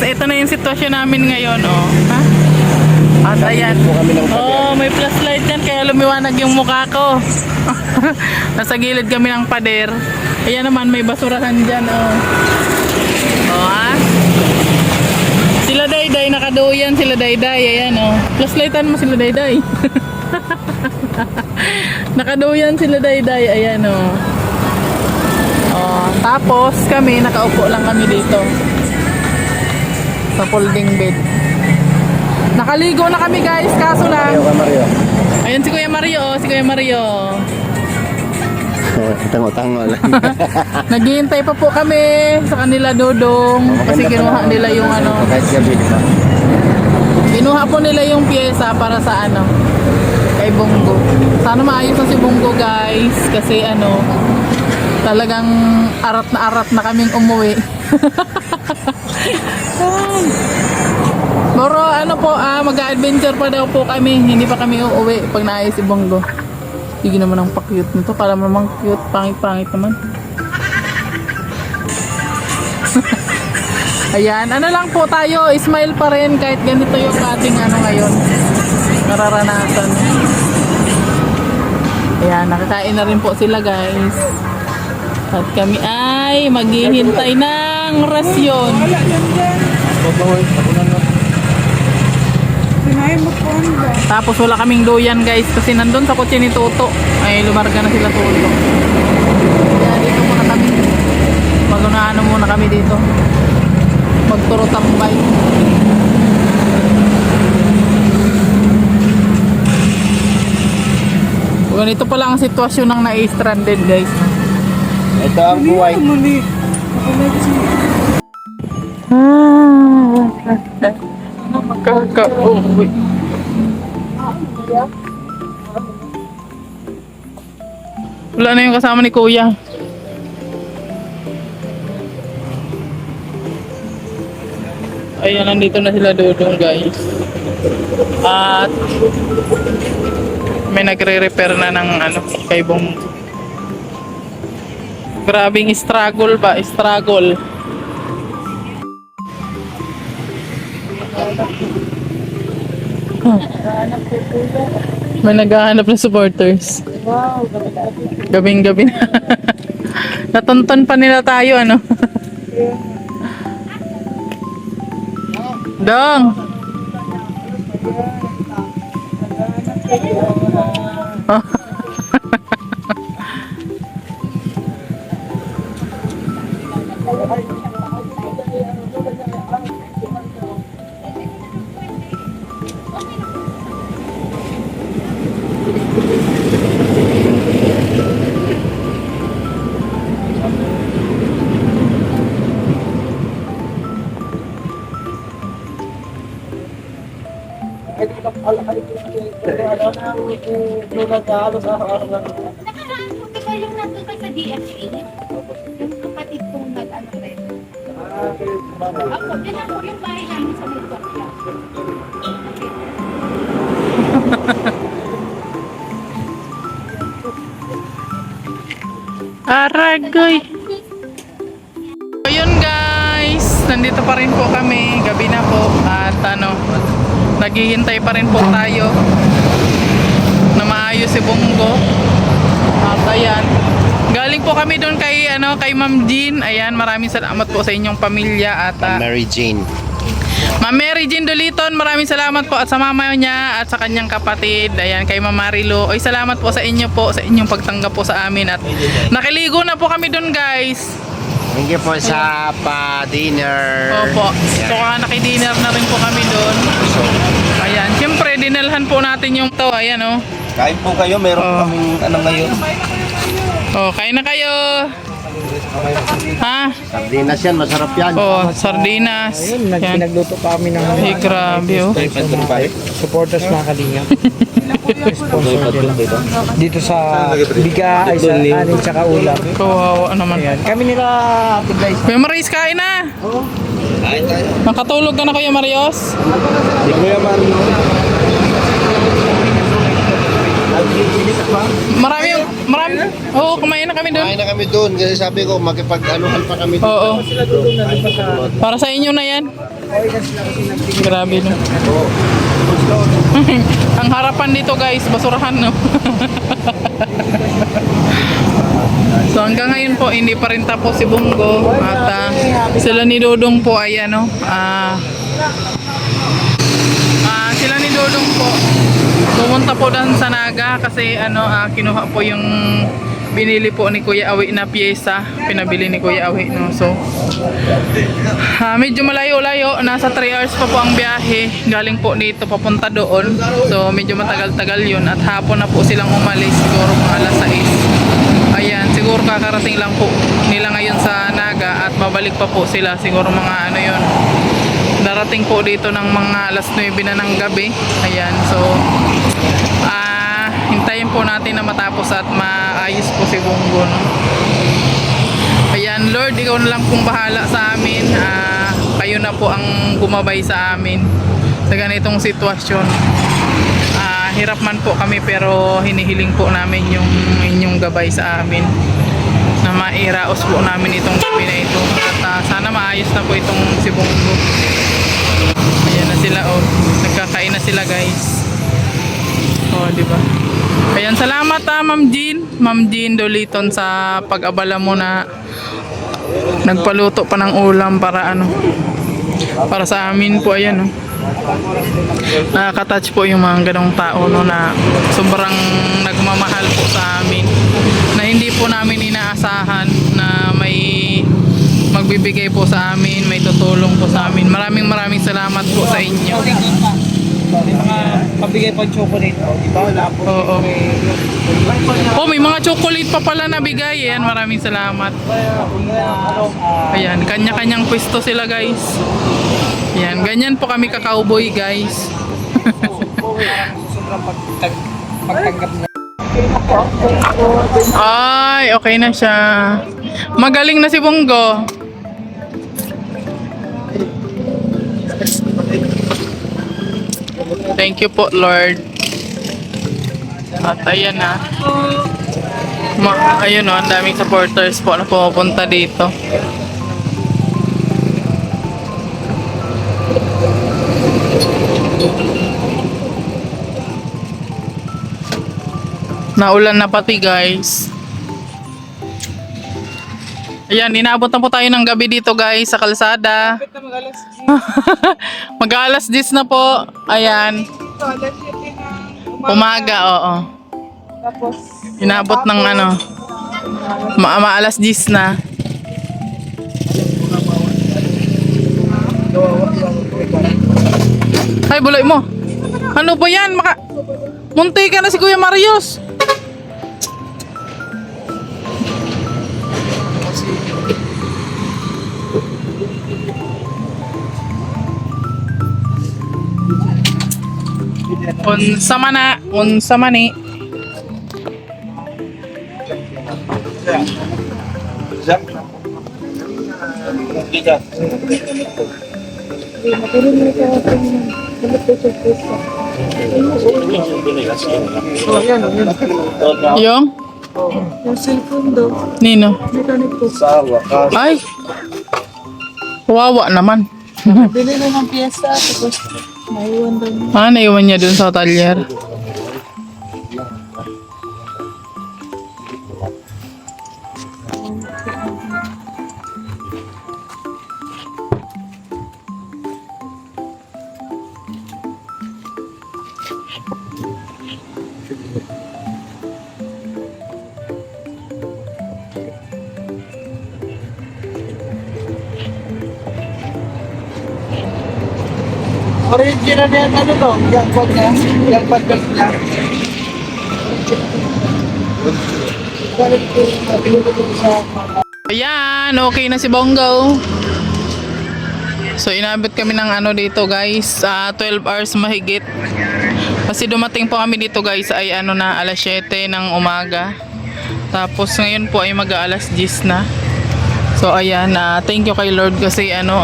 ito na yung sitwasyon namin ngayon, oh. Ha? At ayan. Oh, may flashlight dyan kaya lumiwanag yung mukha ko. Nasa gilid kami ng pader. Ayan naman, may basurahan dyan, oh. Oh, ha? Sila Dayday, nakaduyan sila Dayday. Ayan, oh. Flashlightan mo sila Dayday. Nakaduyan sila Dayday. Ayan, oh. Oh, tapos kami, nakaupo lang kami dito. Sa folding bed. Nakaligo na kami guys, kaso lang. Ayun si Kuya Mario, oh, si Kuya Mario. Tango-tango lang. Naghihintay pa po kami sa kanila Dodong kasi kinuha nila yung ano. Kinuha po nila yung pyesa para sa ano kay Bongo. Sana maayos na si Bongo guys kasi ano talagang arat na kaming umuwi. Pero ano po mag-adventure pa daw po kami. Hindi pa kami uuwi pag naayos si Bongo. Sige naman ang pa-cute nito. Kala mo naman cute. Pangit-pangit naman. Ayan. Ano lang po tayo. Smile pa rin kahit ganito yung ating ano ngayon. Nararanasan. Ayan. Nakakain na rin po sila guys. At kami ay maghihintay ng rasyon. Tapos wala kaming duyan guys kasi nandun sa kotse ni Toto ay lumarga na sila Toto. Kaya dito muna kami. Magunaano muna kami dito. Magturo tambay. Ganito pa lang ang sitwasyon ng na-stranded guys. Ito ang buhay. Makaka-uwi. Wala na yung kasama ni Kuya. Ayan, nandito na sila Dodong guys. At may nagre-repair na ng ano, kay Bong. Grabing struggle ba? Struggle. May naghahanap na supporters. Wow, Gabing-gabi na. Natunton pa nila tayo, ano? Dong! Oh. Nakaraang ko yung nandun ka sa DFA. Yung kapatid kong nag-ano rin. Ako, din ako yung bahay namin sa Multok lang. Aragoy! Ayun guys, nandito pa rin po kami, gabi na po at ano, naghihintay pa rin po tayo na maayos si Bongo. At ayan, galing po kami doon kay ano, kay Ma'am Jean. Ayan, maraming salamat po sa inyong pamilya at Mary Jane. Ma'am Mary Jean Doliton, maraming salamat po at sa mama niya at sa kanyang kapatid. Ayan, kay Ma'am Marilo. Oy, salamat po sa inyo po, sa inyong pagtanggap po sa amin at nakiligo na po kami doon guys. Thank you po sa pa-dinner. Opo. So naki-dinner na rin po kami doon. Ayan, siyempre dinalhan po natin yung to. Ayan oh. Kain po kayo, meron kaming ano ngayon. Oh, kain na kayo. Ha? Sardinas yan, masarap yan. Oh, sardinas. Ayun, Yan. nagluto pa kami ng Ay, grabe oh. supporters mga kalinga. Sponsor din. Dito sa biga, ay sa anin, tsaka ulam. Kawawa naman. Ayan. Kami nila Ate Guys. Kuya Maris, kain na. Nakatulog ka na Kuya Marios? Hindi ko yaman. Marami Oo, kumain na kami doon. Kumain na kami doon kasi sabi ko makipag-anuhan pa kami doon. Oo. Para sa inyo na yan. Grabe no. Ang harapan dito guys, basurahan no. So hanggang ngayon po hindi pa rin tapos si Bongo at sila ni Dodong po ay ano sila ni Dodong po pumunta po doon sa Naga kasi ano kinuha po yung binili po ni Kuya Awi na pyesa, pinabili ni Kuya Awi no. So medyo malayo-layo, nasa 3 hours pa po ang biyahe galing po dito papunta doon. So medyo matagal-tagal yun at hapon na po silang umalis siguro mga alas 6. Ayan, siguro kakarating lang po nila ngayon sa Naga at babalik pa po sila siguro mga ano yun, darating po dito ng mga alas 9 na ng gabi. Ayan, so hintayin po natin na matapos at maayos po si Bongo no? Ayan, Lord, ikaw na lang pong bahala sa amin. Kayo na po ang gumabay sa amin sa ganitong sitwasyon. Hirap man po kami pero hinihiling po namin yung inyong gabay sa amin na mairaos po namin itong gabi na ito at sana maayos na po itong si Bongo. Ayan na sila oh, nagkakain na sila guys. Oh, di ba? Ayan, salamat Ma'am Jean Doliton sa pag-abala mo na nagpaluto pa ng ulam para ano, para sa amin po. Ayan oh. Nakaka-touch po yung mga ganong tao no, na sobrang nagmamahal po sa amin na hindi po namin inaasahan na may magbibigay po sa amin, may tutulong po sa amin. Maraming salamat po sa inyo. May mga pabigay pang chocolate. Diba? Wala po. Oo. Oh, may mga chocolate pa pala na bigay. Ayan, maraming salamat. Ayan, kanya-kanyang pwesto sila guys. Ayan, ganyan po kami ka-cowboy guys. Sobrang pagtanggap na. Ay, okay na siya. Magaling na si Bongo. Thank you po, Lord. At ayan na. Ayun o, ang daming supporters po na pumupunta dito. Naulan na pati guys. Ayan, inaabot na po tayo ng gabi dito guys sa kalsada. Mag-alas 10 na po. Ayan. Umaga, oo. Tapos, Inaabot ng ano, maalas 10 na. Ay, buloy mo. Ano ba yan? Munti ka na si Kuya Marius. Unsa man eh. Yung? yung cellphone daw, Nino? mekanik po. Ay! Wawa naman. Bili lang ng piyesa, tapos naiwan daw niya. Naiwan niya dun sa talyer. Original na yan, ano to? Yung bag niya? Yung bag niya? Ayan, okay na si Bongo. So inabot kami ng ano dito guys, 12 hours mahigit. Kasi dumating po kami dito guys ay ano na alas 7 ng umaga. Tapos ngayon po ay mag-aalas 10 na. So ayan, thank you kay Lord kasi ano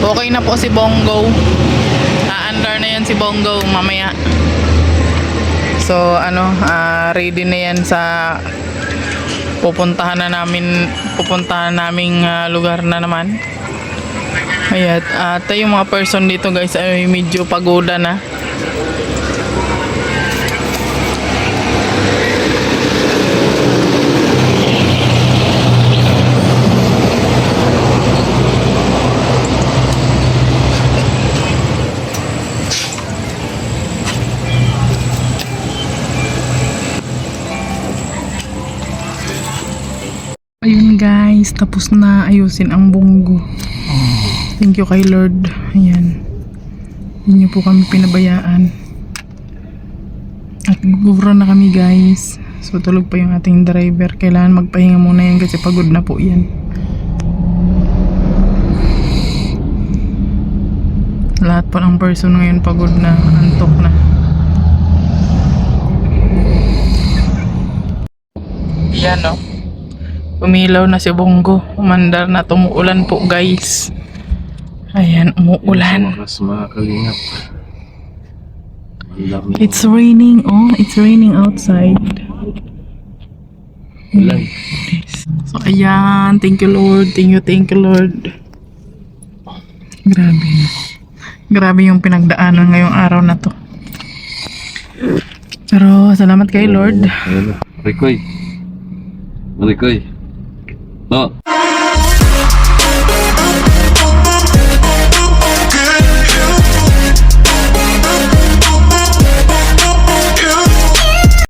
okay na po si Bongo. Andar na yan si Bongo mamaya. So ano, ready na yan sa pupuntahan naming lugar na naman. Ayan, at yung mga person dito guys ay medyo pagoda na. Ayun guys, tapos na ayusin ang bunggo. Thank you kay Lord. Ayan. Hindi niyo po kami pinabayaan. At guguro na kami guys. So tulog pa yung ating driver. Kailangan magpahinga muna yan kasi pagod na po yan. Lahat po ng person ngayon pagod na, antok na. Yan o. Umilaw na si Bongo. Umandar na, tumuulan po guys. Ayan, umuulan. Mas mga kalingap. It's raining. Oh, it's raining outside. Ulan. So ayan, thank you Lord. Thank you Lord. Grabe. Grabe yung pinagdaanan ngayong araw na to. Pero salamat kay Lord. Rikoy. Rikoy. No.